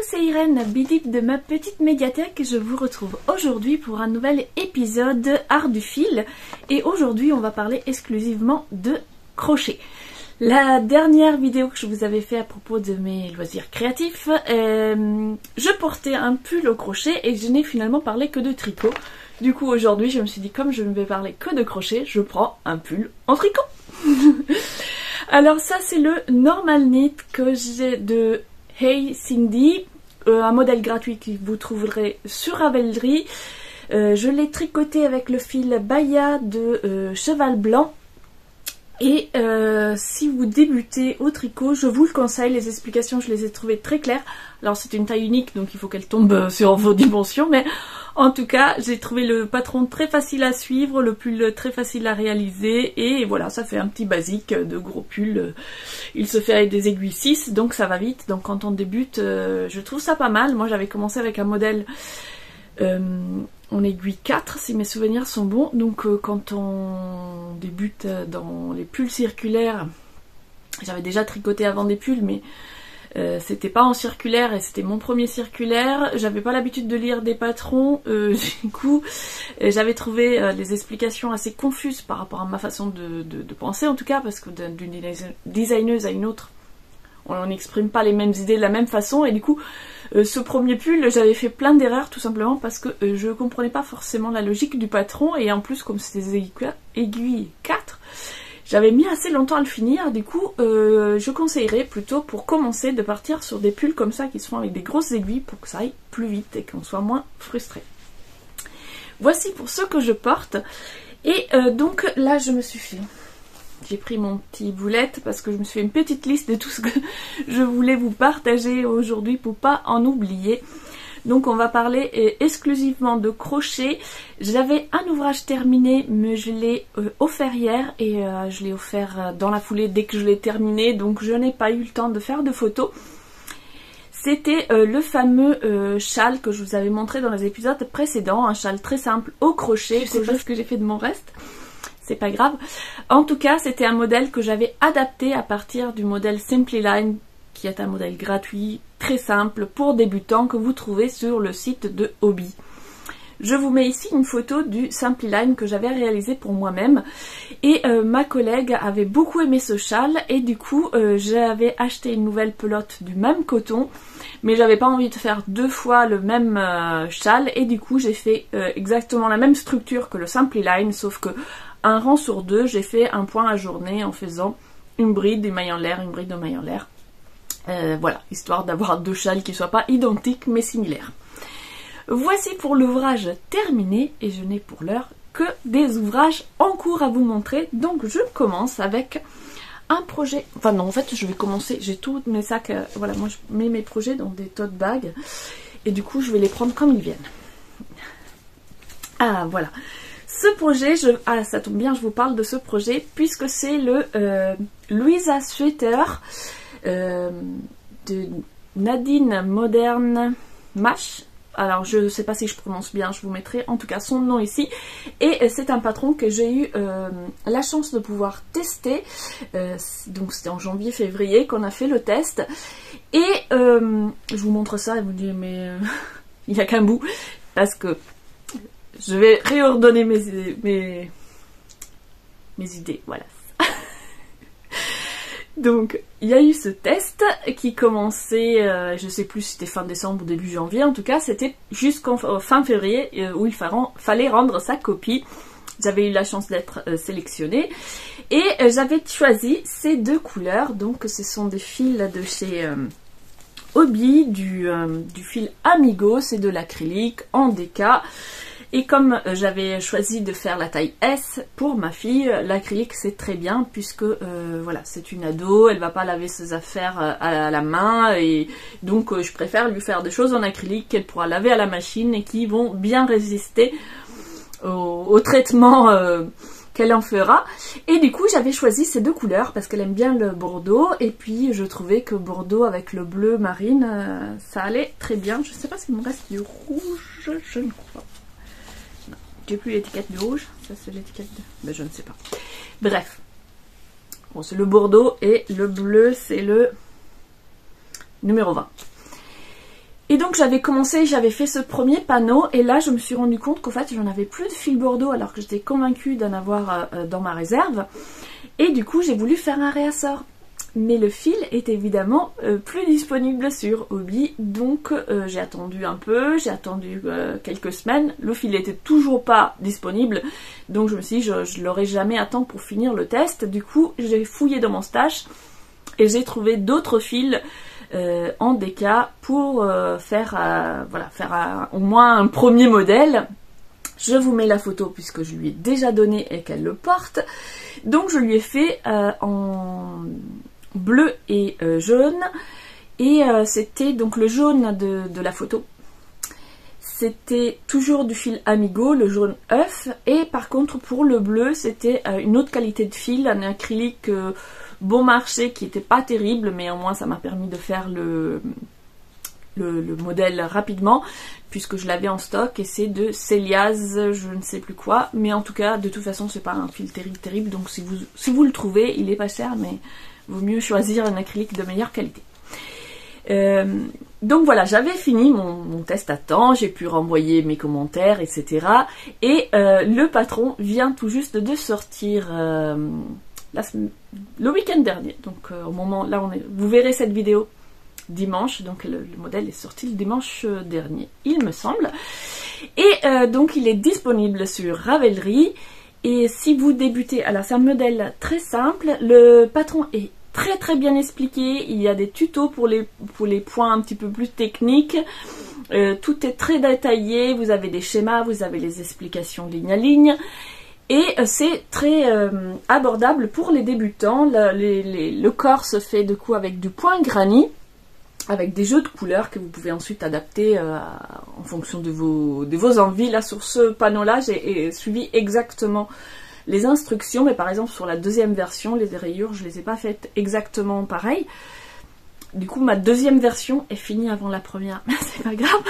c'est Irène, bidip de ma petite médiathèque. Je vous retrouve aujourd'hui pour un nouvel épisode Art du fil. Et aujourd'hui, on va parler exclusivement de crochet. La dernière vidéo que je vous avais fait à propos de mes loisirs créatifs, je portais un pull au crochet et je n'ai finalement parlé que de tricot. Du coup, aujourd'hui, je me suis dit, comme je ne vais parler que de crochet, je prends un pull en tricot. Alors ça, c'est le Normal Knit que j'ai de Hey Cindy, un modèle gratuit que vous trouverez sur Ravelry. Je l'ai tricoté avec le fil Baya de Cheval Blanc. Et si vous débutez au tricot, je vous le conseille, les explications je les ai trouvées très claires. Alors c'est une taille unique donc il faut qu'elle tombe sur vos dimensions, mais en tout cas j'ai trouvé le patron très facile à suivre, le pull très facile à réaliser et voilà, ça fait un petit basique de gros pull. Il se fait avec des aiguilles 6 donc ça va vite, donc quand on débute je trouve ça pas mal. Moi j'avais commencé avec un modèle en aiguille 4 si mes souvenirs sont bons, donc quand on débute dans les pulls circulaires, j'avais déjà tricoté avant des pulls mais c'était pas en circulaire et c'était mon premier circulaire, j'avais pas l'habitude de lire des patrons, du coup j'avais trouvé les explications assez confuses par rapport à ma façon de penser en tout cas, parce que d'une designeuse à une autre on n'exprime pas les mêmes idées de la même façon et du coup ce premier pull j'avais fait plein d'erreurs tout simplement parce que je comprenais pas forcément la logique du patron et en plus comme c'était des aiguilles 4 j'avais mis assez longtemps à le finir. Du coup je conseillerais plutôt pour commencer de partir sur des pulls comme ça qui se font avec des grosses aiguilles pour que ça aille plus vite et qu'on soit moins frustré. Voici pour ce que je porte et donc là je me suis fait... J'ai pris mon petit boulette parce que je me suis fait une petite liste de tout ce que je voulais vous partager aujourd'hui pour pas en oublier. Donc on va parler exclusivement de crochet. J'avais un ouvrage terminé mais je l'ai offert hier et je l'ai offert dans la foulée dès que je l'ai terminé, donc je n'ai pas eu le temps de faire de photos. C'était le fameux châle que je vous avais montré dans les épisodes précédents, un châle très simple au crochet. Je sais pas ce que j'ai fait de mon reste. C'est pas grave. En tout cas, c'était un modèle que j'avais adapté à partir du modèle Simply Line, qui est un modèle gratuit, très simple, pour débutants, que vous trouvez sur le site de Hobby. Je vous mets ici une photo du Simply Line que j'avais réalisé pour moi-même. Et ma collègue avait beaucoup aimé ce châle, et du coup, j'avais acheté une nouvelle pelote du même coton, mais j'avais pas envie de faire deux fois le même châle, et du coup, j'ai fait exactement la même structure que le Simply Line, sauf que un rang sur deux, j'ai fait un point à journée en faisant une bride, une maille en l'air, une bride, une maille en l'air. Voilà, histoire d'avoir deux châles qui ne soient pas identiques mais similaires. Voici pour l'ouvrage terminé et je n'ai pour l'heure que des ouvrages en cours à vous montrer. Donc je commence avec un projet. Enfin non, en fait je vais commencer, j'ai tous mes sacs, voilà, moi je mets mes projets dans des tote bags et du coup je vais les prendre comme ils viennent. Ah voilà. Ce projet, ça tombe bien, je vous parle de ce projet puisque c'est le Louisa Sweater de Nadine Modern Mash. Alors je ne sais pas si je prononce bien, je vous mettrai en tout cas son nom ici. Et c'est un patron que j'ai eu la chance de pouvoir tester. Donc c'était en janvier-février qu'on a fait le test. Et je vous montre ça et vous dites mais il n'y a qu'un bout parce que je vais réordonner mes idées, voilà. Donc, il y a eu ce test qui commençait, je sais plus si c'était fin décembre ou début janvier, en tout cas, c'était jusqu'en fin février où il fallait rendre sa copie. J'avais eu la chance d'être sélectionnée et j'avais choisi ces deux couleurs. Donc, ce sont des fils de chez Hobby, du fil Amigo, c'est de l'acrylique en déca. Et comme j'avais choisi de faire la taille S pour ma fille, l'acrylique c'est très bien puisque voilà, c'est une ado, elle va pas laver ses affaires à la main et donc je préfère lui faire des choses en acrylique qu'elle pourra laver à la machine et qui vont bien résister au traitement qu'elle en fera. Et du coup j'avais choisi ces deux couleurs parce qu'elle aime bien le bordeaux et puis je trouvais que bordeaux avec le bleu marine ça allait très bien. Je sais pas s'il me reste du rouge, je ne crois pas. J'ai plus l'étiquette du rouge, ça c'est l'étiquette de... Ben, je ne sais pas. Bref. Bon, c'est le bordeaux et le bleu, c'est le numéro 20. Et donc j'avais commencé, j'avais fait ce premier panneau et là je me suis rendu compte qu'en fait j'en avais plus de fil Bordeaux alors que j'étais convaincue d'en avoir dans ma réserve. Et du coup j'ai voulu faire un réassort. Mais le fil est évidemment plus disponible sur Hobby, donc j'ai attendu un peu, j'ai attendu quelques semaines, le fil n'était toujours pas disponible, donc je me suis dit je l'aurai jamais à temps pour finir le test. Du coup j'ai fouillé dans mon stash et j'ai trouvé d'autres fils en DK pour faire au moins un premier modèle. Je vous mets la photo puisque je lui ai déjà donné et qu'elle le porte. Donc je lui ai fait en bleu et jaune. Et c'était donc le jaune de la photo. C'était toujours du fil Amigo, le jaune œuf. Et par contre pour le bleu c'était une autre qualité de fil, un acrylique bon marché qui n'était pas terrible, mais au moins ça m'a permis de faire le modèle rapidement puisque je l'avais en stock et c'est de Celiaz, je ne sais plus quoi, mais en tout cas de toute façon c'est pas un fil terrible, donc si vous le trouvez, il est pas cher, mais vaut mieux choisir un acrylique de meilleure qualité. Donc voilà, j'avais fini mon test à temps, j'ai pu renvoyer mes commentaires, etc. Et le patron vient tout juste de sortir le week-end dernier, donc au moment là vous verrez cette vidéo dimanche, donc le modèle est sorti le dimanche dernier il me semble, et donc il est disponible sur Ravelry. Et si vous débutez, alors c'est un modèle très simple, le patron est très bien expliqué, il y a des tutos pour les points un petit peu plus techniques, tout est très détaillé, vous avez des schémas, vous avez les explications ligne à ligne. Et c'est très abordable pour les débutants. Le corps se fait du coup avec du point granit, avec des jeux de couleurs que vous pouvez ensuite adapter en fonction de vos envies. Là sur ce panneau-là, j'ai suivi exactement les instructions, mais par exemple sur la deuxième version, les rayures, je les ai pas faites exactement pareil. Du coup, ma deuxième version est finie avant la première, mais c'est pas grave.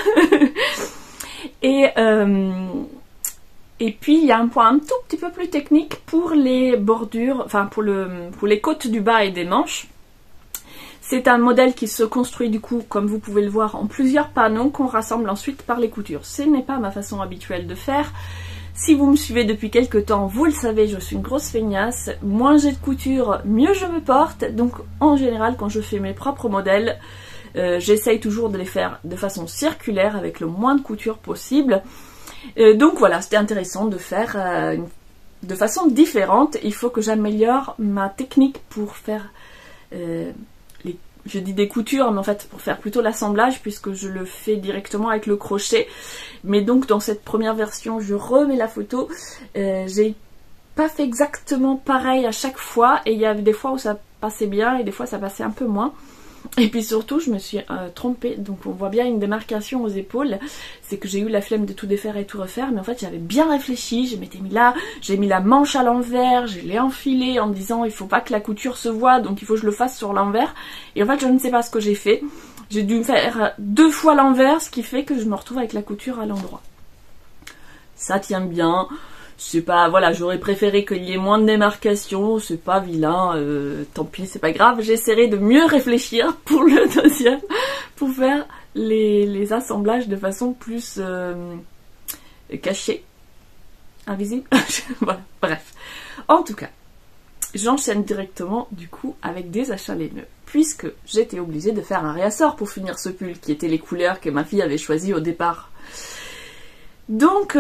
Et puis il y a un point un tout petit peu plus technique pour les bordures, enfin pour les côtes du bas et des manches. C'est un modèle qui se construit du coup, comme vous pouvez le voir, en plusieurs panneaux qu'on rassemble ensuite par les coutures. Ce n'est pas ma façon habituelle de faire. Si vous me suivez depuis quelques temps, vous le savez, je suis une grosse feignasse. Moins j'ai de couture, mieux je me porte. Donc en général, quand je fais mes propres modèles, j'essaye toujours de les faire de façon circulaire avec le moins de couture possible. Donc voilà, c'était intéressant de faire de façon différente. Il faut que j'améliore ma technique pour faire je dis des coutures, mais en fait pour faire plutôt l'assemblage puisque je le fais directement avec le crochet. Mais donc dans cette première version, je remets la photo. J'ai pas fait exactement pareil à chaque fois et il y avait des fois où ça passait bien et des fois ça passait un peu moins. Et puis surtout je me suis trompée, donc on voit bien une démarcation aux épaules, c'est que j'ai eu la flemme de tout défaire et tout refaire, mais en fait j'avais bien réfléchi, je m'étais mis là, j'ai mis la manche à l'envers, je l'ai enfilée en me disant il faut pas que la couture se voie, donc il faut que je le fasse sur l'envers, et en fait je ne sais pas ce que j'ai fait, j'ai dû faire 2 fois l'envers, ce qui fait que je me retrouve avec la couture à l'endroit. Ça tient bien. C'est pas, voilà, j'aurais préféré qu'il y ait moins de démarcation, c'est pas vilain, tant pis, c'est pas grave. J'essaierai de mieux réfléchir pour le deuxième, pour faire les assemblages de façon plus cachée, invisible. Voilà, bref. En tout cas, j'enchaîne directement du coup avec des achats laineux, puisque j'étais obligée de faire un réassort pour finir ce pull, qui étaient les couleurs que ma fille avait choisies au départ. Donc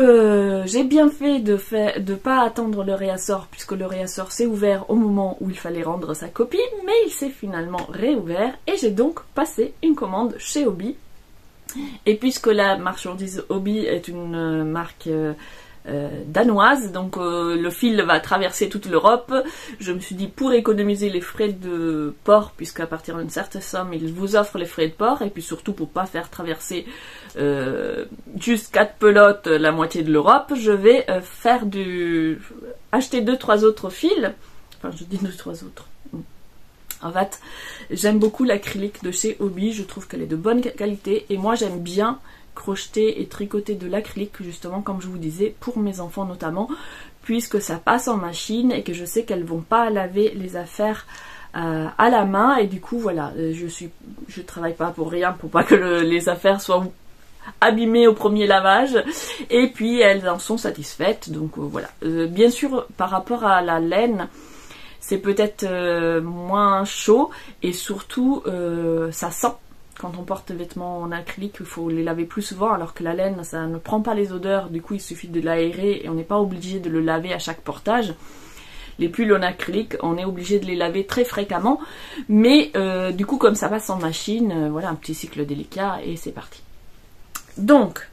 j'ai bien fait de pas attendre le réassort puisque le réassort s'est ouvert au moment où il fallait rendre sa copie, mais il s'est finalement réouvert et j'ai donc passé une commande chez Hobby. Et puisque la marchandise Hobby est une marque danoise, donc le fil va traverser toute l'Europe, je me suis dit pour économiser les frais de port, puisqu'à partir d'une certaine somme ils vous offrent les frais de port, et puis surtout pour pas faire traverser juste 4 pelotes la moitié de l'Europe, je vais acheter 2-3 autres fils, enfin je dis 2-3 autres. En fait, j'aime beaucoup l'acrylique de chez Hobby, je trouve qu'elle est de bonne qualité, et moi j'aime bien crocheter et tricoter de l'acrylique, justement comme je vous disais, pour mes enfants notamment, puisque ça passe en machine et que je sais qu'elles vont pas laver les affaires à la main, et du coup voilà, je travaille pas pour rien, pour pas que les affaires soient abîmées au premier lavage, et puis elles en sont satisfaites, donc voilà. Bien sûr, par rapport à la laine, c'est peut-être moins chaud, et surtout ça sent. Quand on porte des vêtements en acrylique, il faut les laver plus souvent, alors que la laine, ça ne prend pas les odeurs, du coup il suffit de l'aérer et on n'est pas obligé de le laver à chaque portage. Les pulls en acrylique, on est obligé de les laver très fréquemment, mais du coup comme ça passe en machine, voilà, un petit cycle délicat et c'est parti. Donc,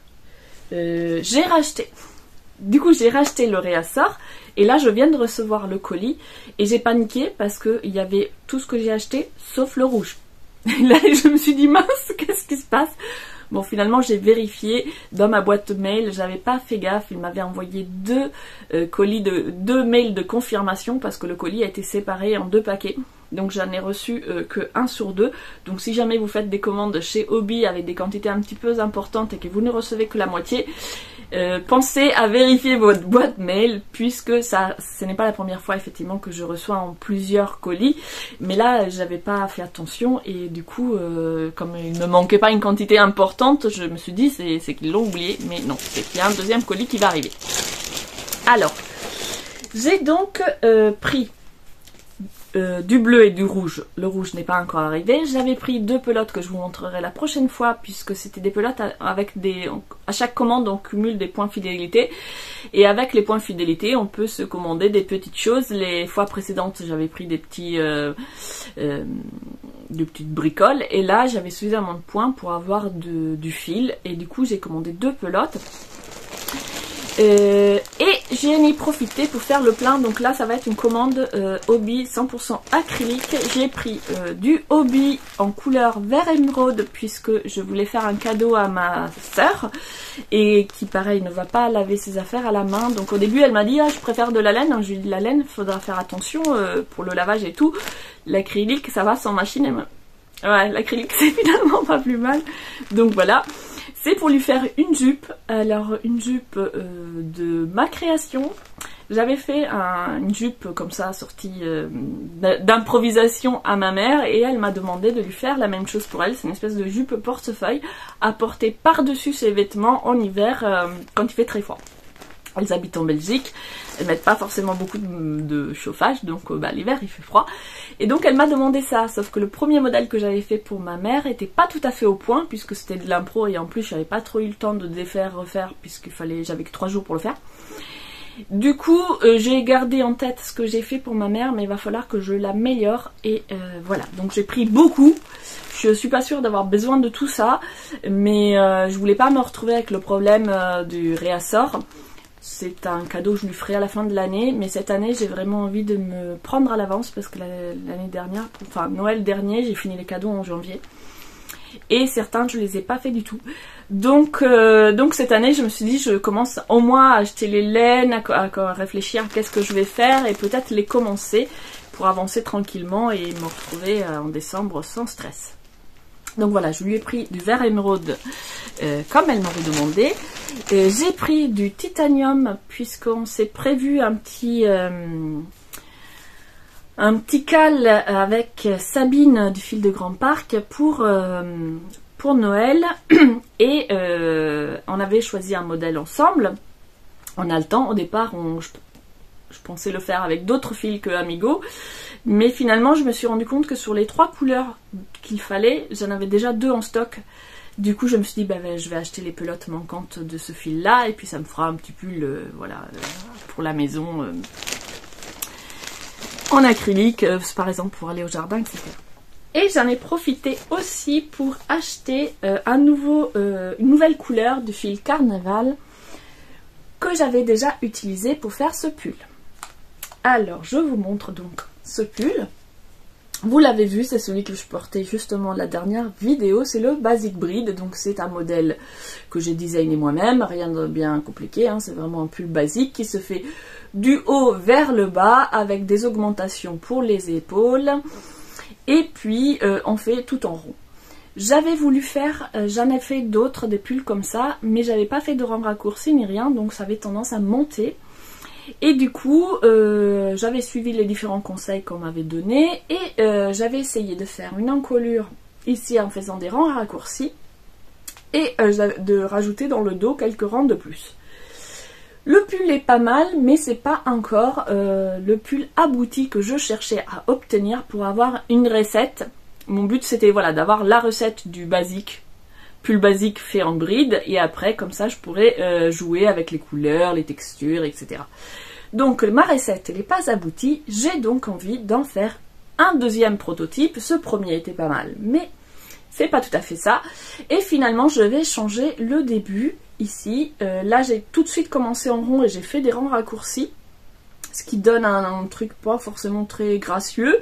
j'ai racheté le réassort, et là je viens de recevoir le colis, et j'ai paniqué parce qu'il y avait tout ce que j'ai acheté, sauf le rouge. Et là je me suis dit mince, qu'est-ce qui se passe? Bon, finalement j'ai vérifié dans ma boîte mail, j'avais pas fait gaffe, il m'avait envoyé deux mails de confirmation, parce que le colis a été séparé en 2 paquets. Donc j'en ai reçu que 1 sur 2. Donc si jamais vous faites des commandes chez Hobbii avec des quantités un petit peu importantes et que vous ne recevez que la moitié, pensez à vérifier votre boîte mail, puisque ce n'est pas la première fois effectivement que je reçois en plusieurs colis. Mais là j'avais pas fait attention, et du coup comme il ne manquait pas une quantité importante, je me suis dit c'est qu'ils l'ont oublié. Mais non, c'est qu'il y a un deuxième colis qui va arriver. Alors, j'ai donc pris du bleu et du rouge. Le rouge n'est pas encore arrivé. J'avais pris 2 pelotes que je vous montrerai la prochaine fois, puisque c'était des pelotes avec à chaque commande on cumule des points fidélité, et avec les points fidélité on peut se commander des petites choses. Les fois précédentes j'avais pris des petites bricoles, et là j'avais suffisamment de points pour avoir du fil, et du coup j'ai commandé 2 pelotes. Et j'en ai profité pour faire le plein. Donc là ça va être une commande Hobbii 100% acrylique. J'ai pris du Hobbii en couleur vert émeraude, puisque je voulais faire un cadeau à ma soeur, et qui pareil ne va pas laver ses affaires à la main. Donc au début elle m'a dit je préfère de la laine. Je lui ai dit la laine faudra faire attention pour le lavage et tout. L'acrylique ça va sans machine. Ouais, l'acrylique c'est finalement pas plus mal. Donc voilà. C'est pour lui faire une jupe. Alors une jupe de ma création. J'avais fait une jupe comme ça sortie d'improvisation à ma mère, et elle m'a demandé de lui faire la même chose pour elle. C'est une espèce de jupe portefeuille à porter par-dessus ses vêtements en hiver quand il fait très froid. Elles habitent en Belgique, elles mettent pas forcément beaucoup de chauffage, donc l'hiver il fait froid. Et donc elle m'a demandé ça, sauf que le premier modèle que j'avais fait pour ma mère était pas tout à fait au point, puisque c'était de l'impro, et en plus j'avais pas trop eu le temps de défaire, refaire, j'avais que 3 jours pour le faire. Du coup j'ai gardé en tête ce que j'ai fait pour ma mère, mais il va falloir que je l'améliore, et voilà. Donc j'ai pris beaucoup. Je suis pas sûre d'avoir besoin de tout ça, mais je voulais pas me retrouver avec le problème du réassort. C'est un cadeau que je lui ferai à la fin de l'année, mais cette année j'ai vraiment envie de me prendre à l'avance, parce que l'année dernière, enfin Noël dernier, j'ai fini les cadeaux en janvier, et certains je les ai pas fait du tout. Donc cette année je me suis dit je commence au moins à acheter les laines, à réfléchir à qu'est-ce que je vais faire, et peut-être les commencer pour avancer tranquillement et me retrouver en décembre sans stress. Donc voilà, je lui ai pris du vert émeraude comme elle m'avait demandé. J'ai pris du titanium, puisqu'on s'est prévu un petit cal avec Sabine du Fil de Grand Parc pour Noël. Et on avait choisi un modèle ensemble. On a le temps. Au départ, je pensais le faire avec d'autres fils que Amigo. Mais finalement, je me suis rendu compte que sur les 3 couleurs qu'il fallait, j'en avais déjà 2 en stock. Du coup, je me suis dit, je vais acheter les pelotes manquantes de ce fil-là, et puis ça me fera un petit pull, voilà, pour la maison, en acrylique, par exemple, pour aller au jardin, etc. Et j'en ai profité aussi pour acheter une nouvelle couleur du fil Carnaval, que j'avais déjà utilisé pour faire ce pull. Alors, je vous montre donc ce pull. Vous l'avez vu, c'est celui que je portais justement la dernière vidéo, c'est le Basic Breed. Donc c'est un modèle que j'ai designé moi-même, rien de bien compliqué, hein, c'est vraiment un pull basique qui se fait du haut vers le bas avec des augmentations pour les épaules, et puis on fait tout en rond. J'avais voulu faire, j'en ai fait d'autres, des pulls comme ça, mais j'avais pas fait de rang raccourci ni rien, donc ça avait tendance à monter. Et du coup, j'avais suivi les différents conseils qu'on m'avait donnés et j'avais essayé de faire une encolure ici en faisant des rangs raccourcis et de rajouter dans le dos quelques rangs de plus. Le pull est pas mal, mais c'est pas encore le pull abouti que je cherchais à obtenir pour avoir une recette. Mon but c'était voilà, d'avoir la recette du basique, pull basique fait en bride, et après comme ça je pourrais jouer avec les couleurs, les textures, etc. Donc ma recette n'est pas aboutie, j'ai donc envie d'en faire un deuxième prototype. Ce premier était pas mal, mais c'est pas tout à fait ça. Et finalement je vais changer le début. Ici, là j'ai tout de suite commencé en rond et j'ai fait des rangs raccourcis, ce qui donne un truc pas forcément très gracieux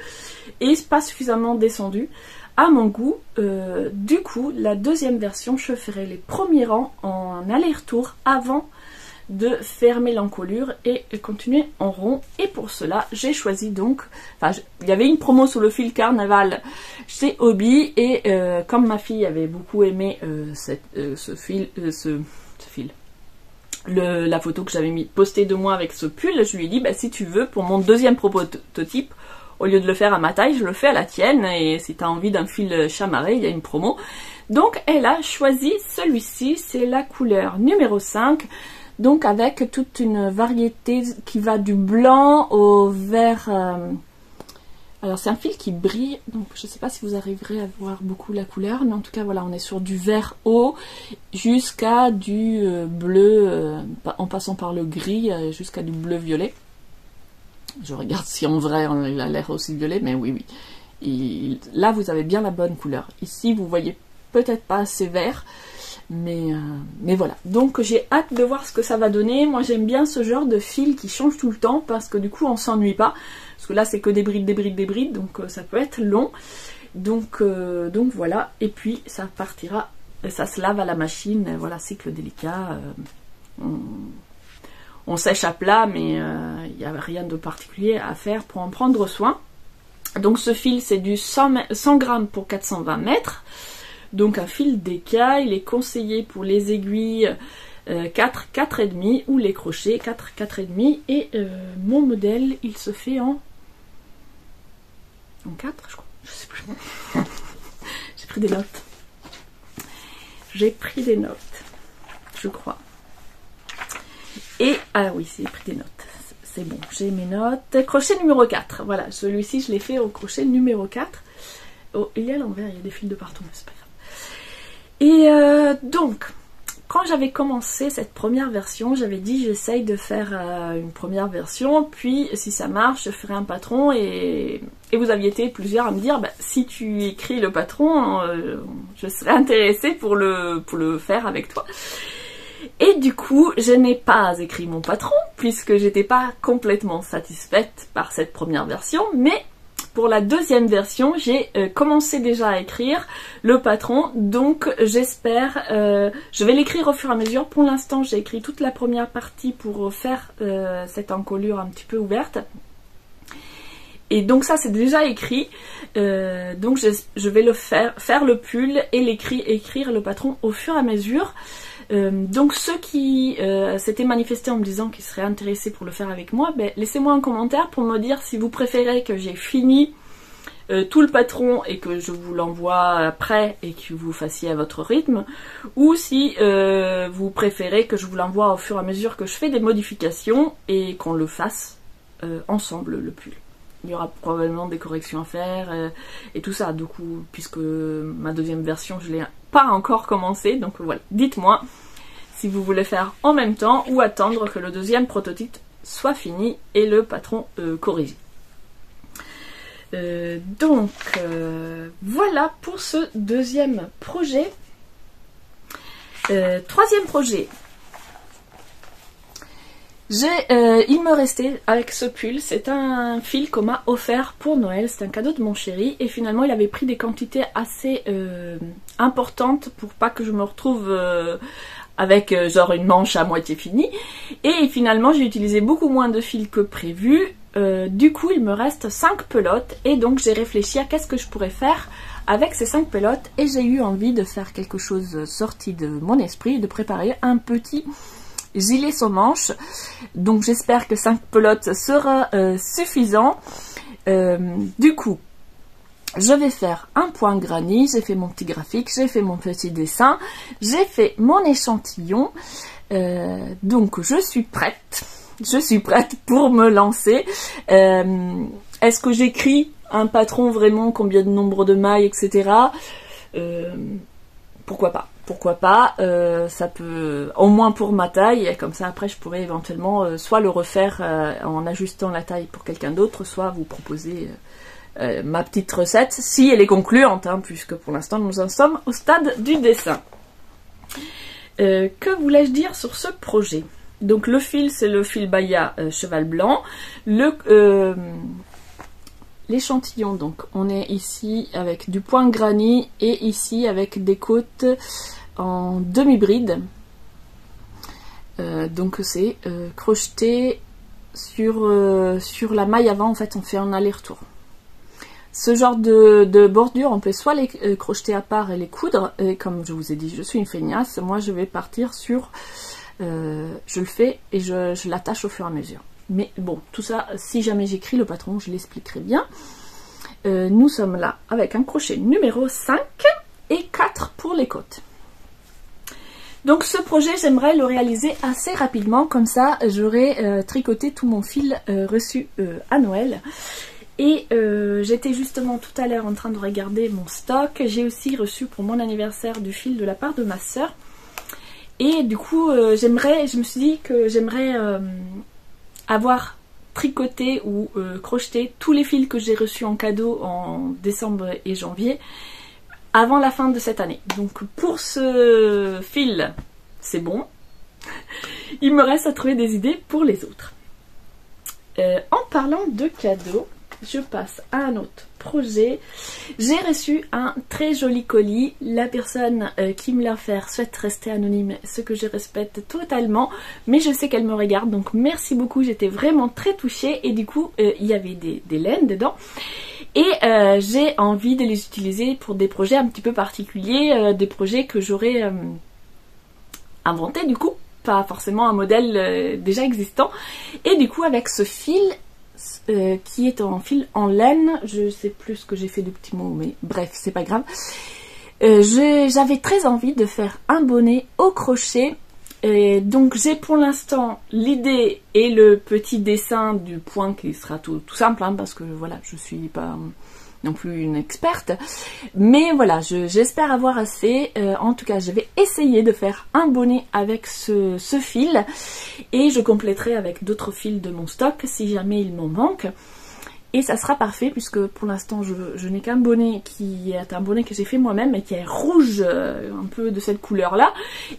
et pas suffisamment descendu à mon goût. Du coup, la deuxième version, je ferai les premiers rangs en aller-retour avant de fermer l'encolure et continuer en rond. Et pour cela, j'ai choisi donc, enfin, il y avait une promo sur le fil carnaval chez Hobby et comme ma fille avait beaucoup aimé la photo que j'avais postée de moi avec ce pull, je lui ai dit bah, si tu veux pour mon deuxième prototype, au lieu de le faire à ma taille, je le fais à la tienne, et si tu as envie d'un fil chamarré, il y a une promo. Donc elle a choisi celui-ci, c'est la couleur numéro 5, donc avec toute une variété qui va du blanc au vert. Alors c'est un fil qui brille, donc je ne sais pas si vous arriverez à voir beaucoup la couleur, mais en tout cas voilà, on est sur du vert haut jusqu'à du bleu, en passant par le gris, jusqu'à du bleu violet. Je regarde si en vrai il a l'air aussi violet, mais oui, oui. Et là vous avez bien la bonne couleur. Ici vous voyez peut-être pas assez vert, mais voilà. Donc j'ai hâte de voir ce que ça va donner. Moi j'aime bien ce genre de fil qui change tout le temps, parce que du coup on s'ennuie pas. Parce que là c'est que des brides, des brides, des brides, donc ça peut être long. Donc voilà, et puis ça partira, ça se lave à la machine, voilà, cycle délicat. On sèche à plat, mais il n'y a rien de particulier à faire pour en prendre soin. Donc ce fil c'est du 100 grammes pour 420 mètres. Donc un fil d'écaille, il est conseillé pour les aiguilles 4, 4,5 ou les crochets 4, 4,5. Et mon modèle il se fait en 4 je crois, je sais plus. J'ai pris des notes. J'ai pris des notes, je crois. Et, ah oui, j'ai pris des notes, c'est bon, j'ai mes notes. Crochet numéro 4, voilà, celui-ci je l'ai fait au crochet numéro 4. Oh, il est à l'envers, il y a des fils de partout, mais c'est pas grave. Et donc, quand j'avais commencé cette première version, j'avais dit j'essaye de faire une première version, puis si ça marche, je ferai un patron. Et vous aviez été plusieurs à me dire, bah, si tu écris le patron, je serais intéressée pour le faire avec toi. Et du coup, je n'ai pas écrit mon patron, puisque j'étais pas complètement satisfaite par cette première version, mais pour la deuxième version, j'ai commencé déjà à écrire le patron, donc j'espère, je vais l'écrire au fur et à mesure. Pour l'instant, j'ai écrit toute la première partie pour faire cette encolure un petit peu ouverte. Et donc ça c'est déjà écrit, donc je vais le faire le pull et écrire le patron au fur et à mesure. Donc ceux qui s'étaient manifestés en me disant qu'ils seraient intéressés pour le faire avec moi, ben, laissez-moi un commentaire pour me dire si vous préférez que j'ai fini tout le patron et que je vous l'envoie après et que vous fassiez à votre rythme, ou si vous préférez que je vous l'envoie au fur et à mesure que je fais des modifications et qu'on le fasse ensemble le pull. Il y aura probablement des corrections à faire et tout ça, du coup, puisque ma deuxième version, je ne l'ai pas encore commencé. Donc voilà, dites-moi si vous voulez faire en même temps ou attendre que le deuxième prototype soit fini et le patron corrigé. Voilà pour ce deuxième projet. Troisième projet. Il me restait avec ce pull, c'est un fil qu'on m'a offert pour Noël, c'est un cadeau de mon chéri, et finalement il avait pris des quantités assez importantes pour pas que je me retrouve avec genre une manche à moitié finie, et finalement j'ai utilisé beaucoup moins de fil que prévu. Du coup il me reste 5 pelotes, et donc j'ai réfléchi à qu'est-ce que je pourrais faire avec ces 5 pelotes, et j'ai eu envie de faire quelque chose sorti de mon esprit, de préparer un petit gilet sans manches. Donc j'espère que 5 pelotes sera suffisant. Du coup, je vais faire un point granny, j'ai fait mon petit graphique, j'ai fait mon petit dessin, j'ai fait mon échantillon. Donc je suis prête. Je suis prête pour me lancer. Est-ce que j'écris un patron vraiment, combien de nombre de mailles, etc. Pourquoi pas? Pourquoi pas, ça peut, au moins pour ma taille, et comme ça après je pourrais éventuellement soit le refaire en ajustant la taille pour quelqu'un d'autre, soit vous proposer ma petite recette, si elle est concluante, hein, puisque pour l'instant nous en sommes au stade du dessin. Que voulais-je dire sur ce projet? Donc le fil, c'est le fil Baya cheval blanc. L'échantillon, donc on est ici avec du point granny et ici avec des côtes en demi-bride. Donc c'est crocheté sur la maille avant, en fait on fait un aller-retour. Ce genre de bordure, on peut soit les crocheter à part et les coudre, et comme je vous ai dit, je suis une feignasse, moi je vais partir sur, je le fais et je l'attache au fur et à mesure. Mais bon, tout ça, si jamais j'écris le patron, je l'expliquerai bien. Nous sommes là avec un crochet numéro 5 et 4 pour les côtes. Donc ce projet, j'aimerais le réaliser assez rapidement, comme ça j'aurai tricoté tout mon fil reçu à Noël. Et j'étais justement tout à l'heure en train de regarder mon stock. J'ai aussi reçu pour mon anniversaire du fil de la part de ma soeur. Et du coup, je me suis dit que j'aimerais avoir tricoté ou crocheté tous les fils que j'ai reçus en cadeau en décembre et janvier avant la fin de cette année. Donc pour ce fil, c'est bon. Il me reste à trouver des idées pour les autres. En parlant de cadeaux, je passe à un autre projet. J'ai reçu un très joli colis. La personne qui me l'a offert souhaite rester anonyme, ce que je respecte totalement, mais je sais qu'elle me regarde, donc merci beaucoup. J'étais vraiment très touchée et du coup il y avait des laines dedans et j'ai envie de les utiliser pour des projets un petit peu particuliers, des projets que j'aurais inventés du coup, pas forcément un modèle déjà existant. Et du coup avec ce fil qui est en fil en laine, je sais plus ce que j'ai fait de petits mots, mais bref, c'est pas grave. J'avais très envie de faire un bonnet au crochet, et donc j'ai pour l'instant l'idée et le petit dessin du point qui sera tout simple, hein, parce que voilà, je suis pas non plus une experte, mais voilà, j'espère avoir assez. En tout cas, je vais essayer de faire un bonnet avec ce fil et je compléterai avec d'autres fils de mon stock si jamais il m'en manque. Et ça sera parfait puisque pour l'instant je n'ai qu'un bonnet qui est un bonnet que j'ai fait moi-même et qui est rouge, un peu de cette couleur là,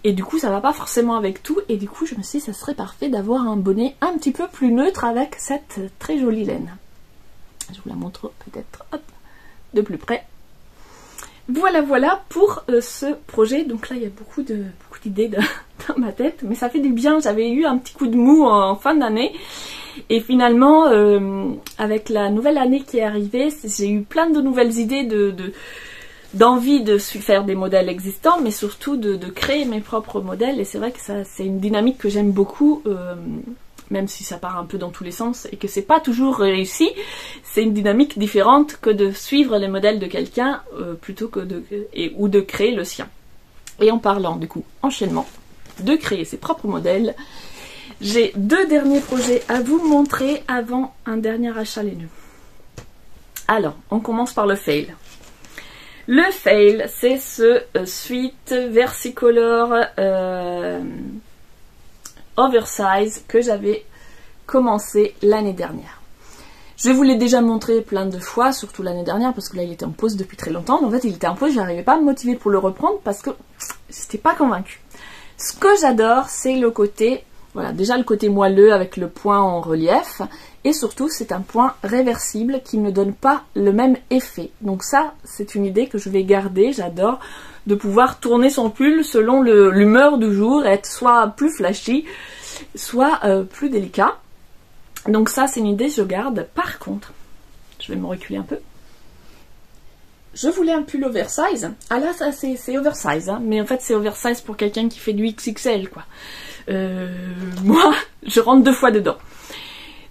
et du coup ça va pas forcément avec tout, et du coup je me suis dit ça serait parfait d'avoir un bonnet un petit peu plus neutre avec cette très jolie laine. Je vous la montre peut-être de plus près. Voilà pour ce projet. Donc là il y a beaucoup d'idées dans ma tête, mais ça fait du bien. J'avais eu un petit coup de mou en fin d'année et finalement avec la nouvelle année qui est arrivée, j'ai eu plein de nouvelles idées d'envie de faire des modèles existants, mais surtout de créer mes propres modèles. Et c'est vrai que c'est une dynamique que j'aime beaucoup, même si ça part un peu dans tous les sens et que c'est pas toujours réussi. C'est une dynamique différente que de suivre les modèles de quelqu'un plutôt que ou de créer le sien. Et en parlant du coup enchaînement de créer ses propres modèles, j'ai 2 derniers projets à vous montrer avant un dernier achat laineux. Alors on commence par le fail. Le fail, c'est ce suite versicolore oversize que j'avais commencé l'année dernière. Je vous l'ai déjà montré plein de fois, surtout l'année dernière, parce que là il était en pause depuis très longtemps. Mais en fait il était en pause, je n'arrivais pas à me motiver pour le reprendre parce que j'étais pas convaincue. Ce que j'adore, c'est le côté, voilà, déjà le côté moelleux avec le point en relief, et surtout c'est un point réversible qui ne donne pas le même effet. Donc ça, c'est une idée que je vais garder. J'adore de pouvoir tourner son pull selon l'humeur du jour, être soit plus flashy, soit plus délicat. Donc ça, c'est une idée que je garde. Par contre, je vais me reculer un peu. Je voulais un pull oversize. Ah là, ça c'est oversize, hein, mais en fait c'est oversize pour quelqu'un qui fait du XXL, quoi. moi je rentre 2 fois dedans.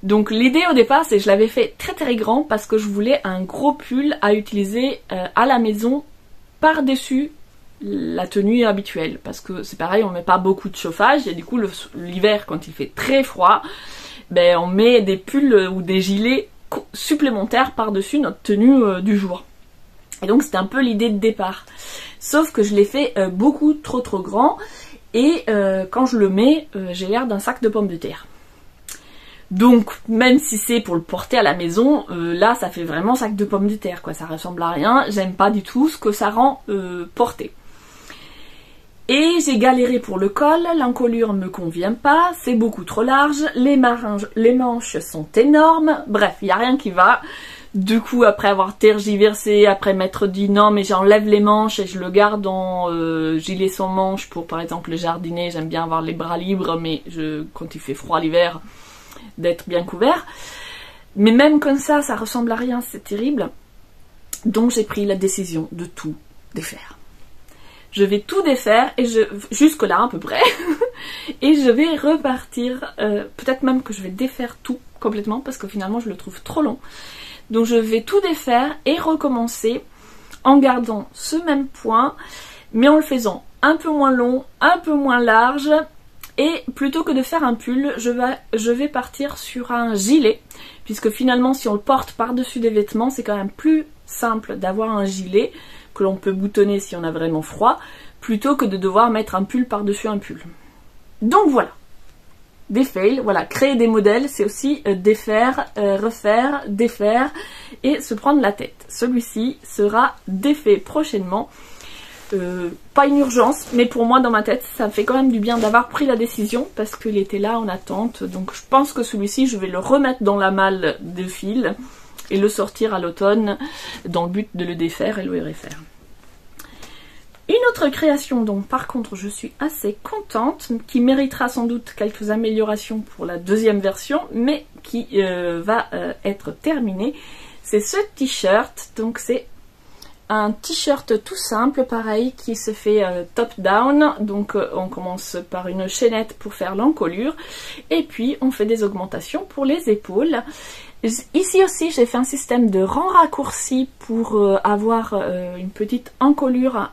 Donc l'idée au départ c'est que je l'avais fait très très grand parce que je voulais un gros pull à utiliser à la maison par-dessus la tenue habituelle, parce que c'est pareil, on met pas beaucoup de chauffage et du coup l'hiver quand il fait très froid, ben on met des pulls ou des gilets supplémentaires par-dessus notre tenue du jour. Et donc c'était un peu l'idée de départ. Sauf que je l'ai fait beaucoup trop grand et quand je le mets, j'ai l'air d'un sac de pommes de terre. Donc même si c'est pour le porter à la maison, là ça fait vraiment sac de pommes de terre quoi, ça ressemble à rien, j'aime pas du tout ce que ça rend porté. Et j'ai galéré pour le col, l'encolure me convient pas, c'est beaucoup trop large, les manches sont énormes, bref, il n'y a rien qui va. Du coup, après avoir tergiversé, après m'être dit non mais j'enlève les manches et je le garde en gilet sans manches pour par exemple le jardiner, j'aime bien avoir les bras libres, mais quand il fait froid l'hiver, d'être bien couvert. Mais même comme ça ressemble à rien, c'est terrible. Donc j'ai pris la décision de tout défaire. Je vais tout défaire, et jusque là à peu près, et je vais repartir, peut-être même que je vais défaire tout complètement, parce que finalement je le trouve trop long. Donc je vais tout défaire et recommencer en gardant ce même point, mais en le faisant un peu moins long, un peu moins large, et plutôt que de faire un pull, je vais partir sur un gilet, puisque finalement si on le porte par-dessus des vêtements, c'est quand même plus simple d'avoir un gilet, que l'on peut boutonner si on a vraiment froid, plutôt que de devoir mettre un pull par-dessus un pull. Donc voilà, des fails, voilà, créer des modèles, c'est aussi défaire, refaire, défaire, et se prendre la tête. Celui-ci sera défait prochainement. Pas une urgence, mais pour moi dans ma tête ça me fait quand même du bien d'avoir pris la décision parce qu'il était là en attente, donc je pense que celui-ci je vais le remettre dans la malle de fil et le sortir à l'automne dans le but de le défaire et le refaire. Une autre création dont par contre je suis assez contente, qui méritera sans doute quelques améliorations pour la deuxième version, mais qui va être terminée, c'est ce t-shirt. Donc c'est un t-shirt tout simple, pareil, qui se fait top down, donc on commence par une chaînette pour faire l'encolure, et puis on fait des augmentations pour les épaules. Ici aussi j'ai fait un système de rang raccourci pour avoir une petite encolure,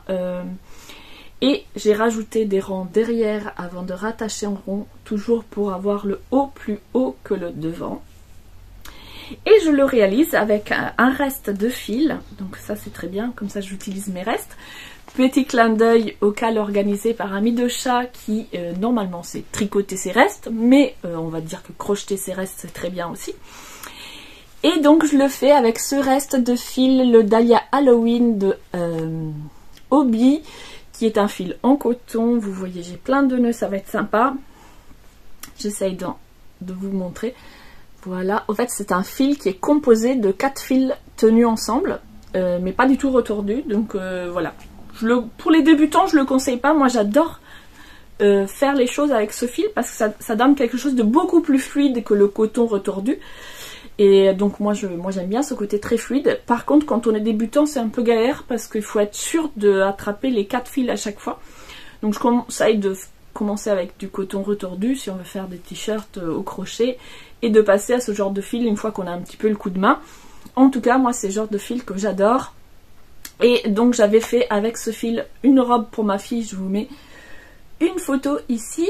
et j'ai rajouté des rangs derrière avant de rattacher en rond, toujours pour avoir le haut plus haut que le devant. Et je le réalise avec un reste de fil, donc ça c'est très bien, comme ça j'utilise mes restes. Petit clin d'œil au cal organisé par Ami de Chat qui normalement c'est tricoter ses restes, mais on va dire que crocheter ses restes c'est très bien aussi. Et donc je le fais avec ce reste de fil, le Dahlia Halloween de Hobby, qui est un fil en coton. Vous voyez j'ai plein de nœuds, ça va être sympa. J'essaye de vous montrer. Voilà, en fait c'est un fil qui est composé de 4 fils tenus ensemble, mais pas du tout retordus, donc voilà. Pour les débutants je le conseille pas, moi j'adore faire les choses avec ce fil parce que ça donne quelque chose de beaucoup plus fluide que le coton retordu. Et donc moi j'aime bien ce côté très fluide. Par contre quand on est débutant c'est un peu galère parce qu'il faut être sûr d'attraper les 4 fils à chaque fois. Donc je conseille de commencer avec du coton retordu si on veut faire des t-shirts au crochet, et de passer à ce genre de fil une fois qu'on a un petit peu le coup de main. En tout cas moi c'est le genre de fil que j'adore. Et donc j'avais fait avec ce fil une robe pour ma fille, je vous mets une photo ici,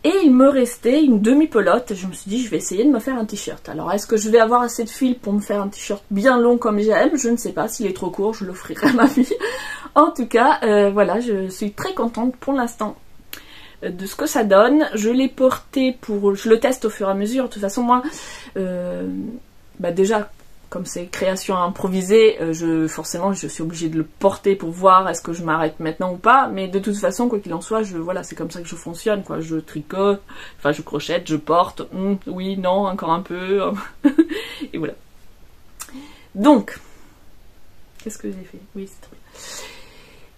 et il me restait une demi-pelote. Je me suis dit je vais essayer de me faire un t-shirt. Alors est-ce que je vais avoir assez de fil pour me faire un t-shirt bien long comme j'aime? Je ne sais pas, s'il est trop court je l'offrirai à ma fille. En tout cas voilà, je suis très contente pour l'instant de ce que ça donne. Je l'ai porté je le teste au fur et à mesure. De toute façon moi déjà comme c'est création improvisée, forcément je suis obligée de le porter pour voir est-ce que je m'arrête maintenant ou pas, mais de toute façon quoi qu'il en soit, voilà, c'est comme ça que je fonctionne quoi. Je tricote, enfin je crochette, je porte, oui, non, encore un peu, et voilà. Donc qu'est-ce que j'ai fait? Oui, c'est trop bien.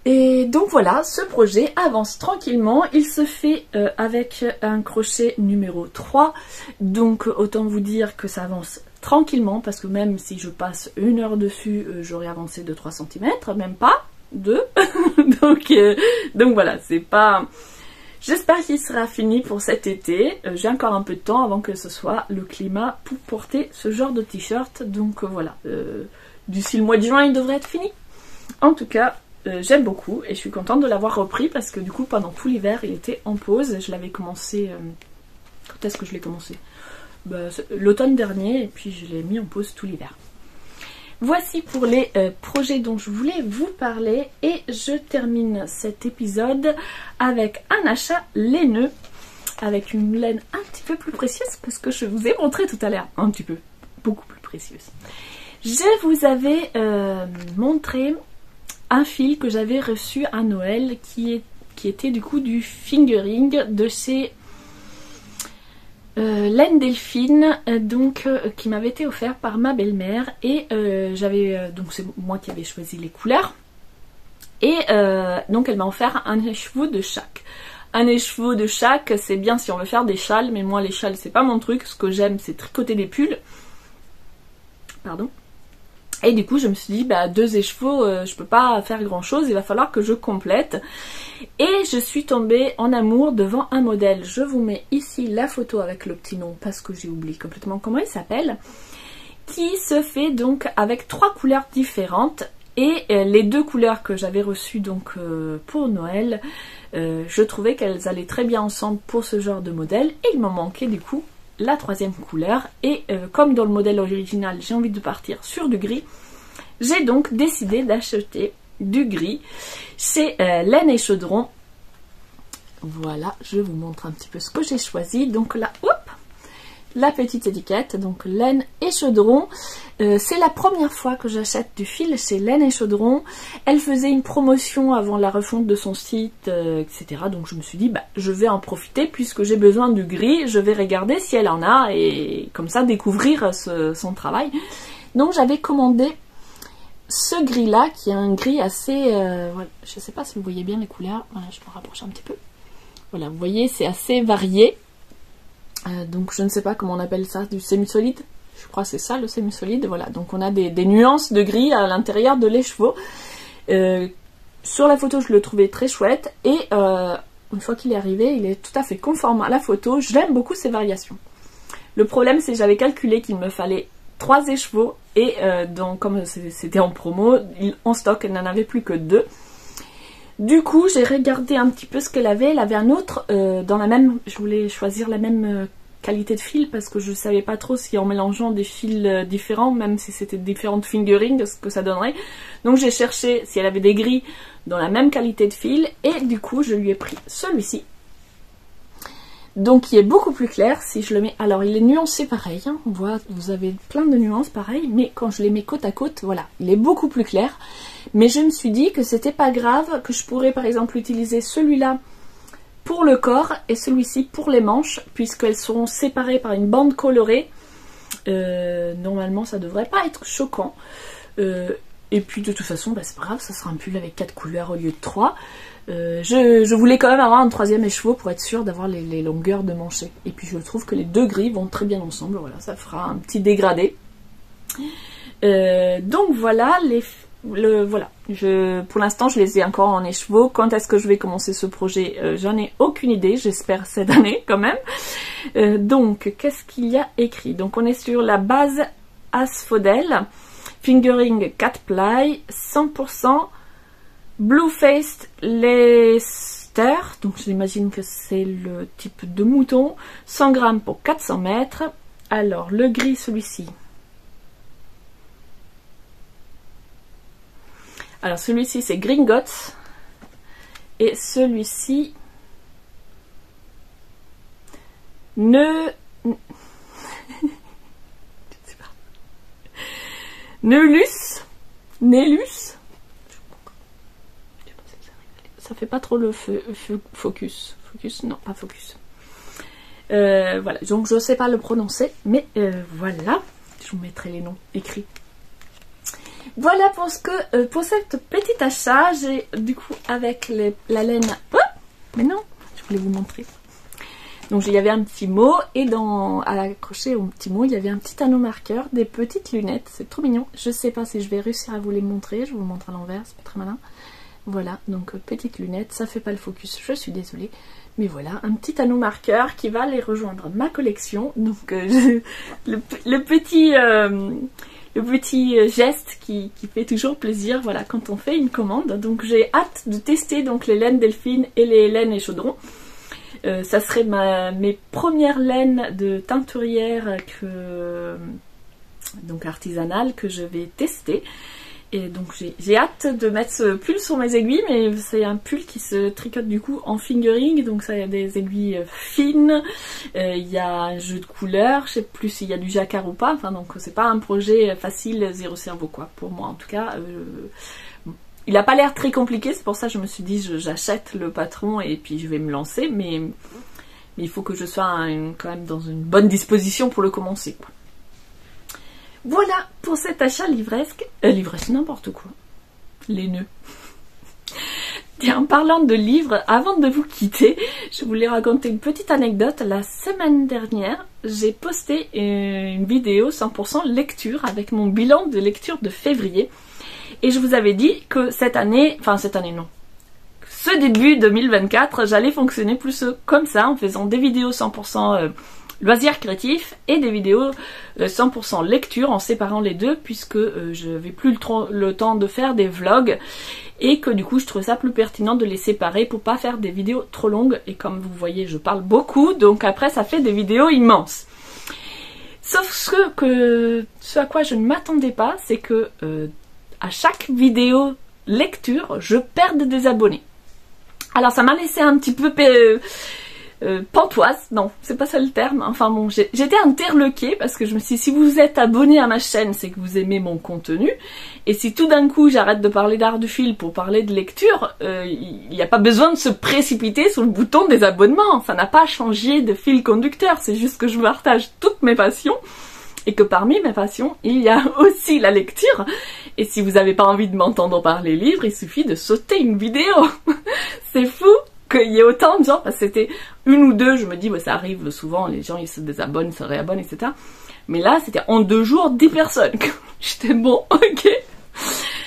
Et donc voilà, ce projet avance tranquillement, il se fait avec un crochet numéro 3, donc autant vous dire que ça avance tranquillement, parce que même si je passe 1 heure dessus, j'aurais avancé de 3 cm, même pas 2, donc voilà, c'est pas... J'espère qu'il sera fini pour cet été. J'ai encore un peu de temps avant que ce soit le climat pour porter ce genre de t-shirt. Donc voilà, d'ici le mois de juin, il devrait être fini. En tout cas, j'aime beaucoup et je suis contente de l'avoir repris parce que du coup, pendant tout l'hiver, il était en pause. Je l'avais commencé... quand est-ce que je l'ai commencé? L'automne dernier, et puis je l'ai mis en pause tout l'hiver. Voici pour les projets dont je voulais vous parler et je termine cet épisode avec un achat laineux avec une laine un petit peu plus précieuse que ce que je vous ai montré tout à l'heure, un petit peu, beaucoup plus précieuse. Je vous avais montré un fil que j'avais reçu à Noël qui était du coup du fingering de chez Laine Delphine, qui m'avait été offert par ma belle-mère et donc c'est moi qui avais choisi les couleurs et donc elle m'a offert un écheveau de chaque. Un écheveau de chaque, c'est bien si on veut faire des châles, mais moi les châles c'est pas mon truc, ce que j'aime c'est tricoter des pulls. Pardon. Et du coup je me suis dit 2 écheveaux je peux pas faire grand chose, il va falloir que je complète. Et je suis tombée en amour devant un modèle. Je vous mets ici la photo avec le petit nom parce que j'ai oublié complètement comment il s'appelle. Qui se fait donc avec 3 couleurs différentes. Et les 2 couleurs que j'avais reçues donc pour Noël, je trouvais qu'elles allaient très bien ensemble pour ce genre de modèle. Et il m'en manquait du coup la 3e couleur. Et comme dans le modèle original, j'ai envie de partir sur du gris, j'ai donc décidé d'acheter du gris chez Laine et Chaudron. Voilà, je vous montre un petit peu ce que j'ai choisi. Donc là, hop, la petite étiquette, donc Laine et Chaudron. C'est la première fois que j'achète du fil chez Laine et Chaudron. Elle faisait une promotion avant la refonte de son site, etc. Donc je me suis dit, je vais en profiter puisque j'ai besoin du gris. Je vais regarder si elle en a et comme ça découvrir son travail. Donc j'avais commandé ce gris là qui est un gris assez voilà, je sais pas si vous voyez bien les couleurs, voilà, je me rapproche un petit peu, voilà, vous voyez c'est assez varié, donc je ne sais pas comment on appelle ça, du semi-solide, je crois que c'est ça le semi-solide, voilà, donc on a des nuances de gris à l'intérieur de l'écheveau. Sur la photo je le trouvais très chouette et une fois qu'il est arrivé il est tout à fait conforme à la photo, j'aime beaucoup ces variations. Le problème c'est que j'avais calculé qu'il me fallait 3 écheveaux et donc comme c'était en promo, en stock elle n'en avait plus que 2. Du coup j'ai regardé un petit peu ce qu'elle avait. Elle avait un autre dans la même, je voulais choisir la même qualité de fil parce que je savais pas trop si en mélangeant des fils différents, même si c'était différentes fingerings, ce que ça donnerait. Donc j'ai cherché si elle avait des gris dans la même qualité de fil et du coup je lui ai pris celui-ci. Donc il est beaucoup plus clair si je le mets, alors il est nuancé pareil, hein. On voit, vous avez plein de nuances pareil, mais quand je les mets côte à côte, voilà, il est beaucoup plus clair. Mais je me suis dit que c'était pas grave, que je pourrais par exemple utiliser celui-là pour le corps et celui-ci pour les manches, puisqu'elles seront séparées par une bande colorée. Normalement ça devrait pas être choquant. Et puis de toute façon, c'est pas grave, ça sera un pull avec 4 couleurs au lieu de 3. Je voulais quand même avoir un 3e écheveau pour être sûre d'avoir les longueurs de manchets. Et puis je trouve que les 2 gris vont très bien ensemble, voilà, ça fera un petit dégradé. Donc voilà, voilà. Pour l'instant je les ai encore en écheveau. Quand est-ce que je vais commencer ce projet, j'en ai aucune idée, j'espère cette année quand même. Donc qu'est-ce qu'il y a écrit? Donc on est sur la base Asphodel, fingering 4 ply, 100% Blue Faced Leicester, donc j'imagine que c'est le type de mouton, 100 grammes pour 400 mètres. Alors le gris, celui-ci. Alors celui-ci c'est Gringotts et celui-ci Neulus. Ça fait pas trop le focus. Focus, non, pas focus. Voilà, donc je sais pas le prononcer, mais voilà. Je vous mettrai les noms écrits. Voilà pour cette petite achat. J'ai du coup avec la laine. Oh, mais non, je voulais vous montrer. Donc il y avait un petit mot et à l'accrocher au petit mot il y avait un petit anneau marqueur, des petites lunettes, c'est trop mignon. Je sais pas si je vais réussir à vous les montrer, je vous montre à l'envers, c'est pas très malin. Voilà, donc petite lunette, ça fait pas le focus, je suis désolée. Mais voilà, un petit anneau marqueur qui va aller rejoindre ma collection. Donc le petit geste qui fait toujours plaisir, voilà, quand on fait une commande. Donc j'ai hâte de tester donc les laines Delphine et les laines échaudron. Ça serait mes premières laines de teinturière donc artisanale que je vais tester. Et donc j'ai hâte de mettre ce pull sur mes aiguilles, mais c'est un pull qui se tricote du coup en fingering, donc ça y a des aiguilles fines, il y a un jeu de couleurs, je sais plus s'il y a du jacquard ou pas, enfin donc c'est pas un projet facile, zéro cerveau quoi, pour moi en tout cas. Il n'a pas l'air très compliqué, c'est pour ça que je me suis dit j'achète le patron et puis je vais me lancer, mais il faut que je sois quand même dans une bonne disposition pour le commencer quoi. Voilà pour cet achat livresque. Livresque n'importe quoi. Les nœuds. Et en parlant de livres, avant de vous quitter, je voulais raconter une petite anecdote. La semaine dernière, j'ai posté une vidéo 100% lecture avec mon bilan de lecture de février. Et je vous avais dit que cette année non. Ce début 2024, j'allais fonctionner plus comme ça, en faisant des vidéos 100% loisirs créatifs et des vidéos 100% lecture en séparant les deux puisque je n'avais plus le temps de faire des vlogs et que du coup je trouvais ça plus pertinent de les séparer pour pas faire des vidéos trop longues et comme vous voyez je parle beaucoup donc après ça fait des vidéos immenses. Sauf ce à quoi je ne m'attendais pas c'est que à chaque vidéo lecture je perde des abonnés. Alors ça m'a laissé un petit peu pantoise, non, c'est pas ça le terme, enfin bon, j'étais interloquée parce que je me suis dit, si vous êtes abonné à ma chaîne, c'est que vous aimez mon contenu, et si tout d'un coup j'arrête de parler d'art du fil pour parler de lecture, il n'y a pas besoin de se précipiter sur le bouton des abonnements, ça n'a pas changé de fil conducteur, c'est juste que je partage toutes mes passions, et que parmi mes passions, il y a aussi la lecture, et si vous n'avez pas envie de m'entendre parler livre, il suffit de sauter une vidéo, c'est fou qu'il y ait autant de gens, parce que c'était une ou deux, je me dis, bah, ça arrive souvent, les gens ils se désabonnent, se réabonnent, etc. Mais là, c'était en 2 jours, 10 personnes. J'étais bon, ok.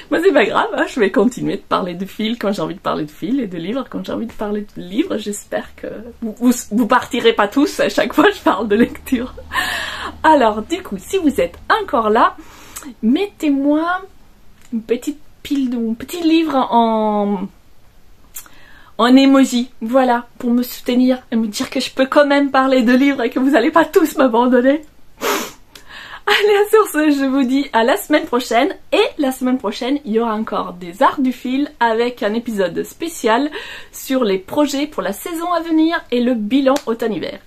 Moi, c'est pas grave, hein, je vais continuer de parler de fil quand j'ai envie de parler de fil, et de livres quand j'ai envie de parler de livres. J'espère que vous partirez pas tous à chaque fois que je parle de lecture. Alors, du coup, si vous êtes encore là, mettez-moi une petite pile, un petit livre en emoji, voilà, pour me soutenir et me dire que je peux quand même parler de livres et que vous n'allez pas tous m'abandonner. Allez, sur ce, je vous dis à la semaine prochaine, et la semaine prochaine, il y aura encore des arts du fil avec un épisode spécial sur les projets pour la saison à venir et le bilan automne-hiver.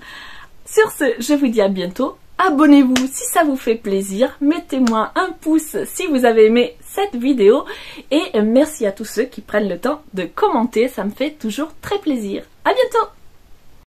Sur ce, je vous dis à bientôt. Abonnez-vous si ça vous fait plaisir, mettez-moi un pouce si vous avez aimé cette vidéo et merci à tous ceux qui prennent le temps de commenter, ça me fait toujours très plaisir. À bientôt!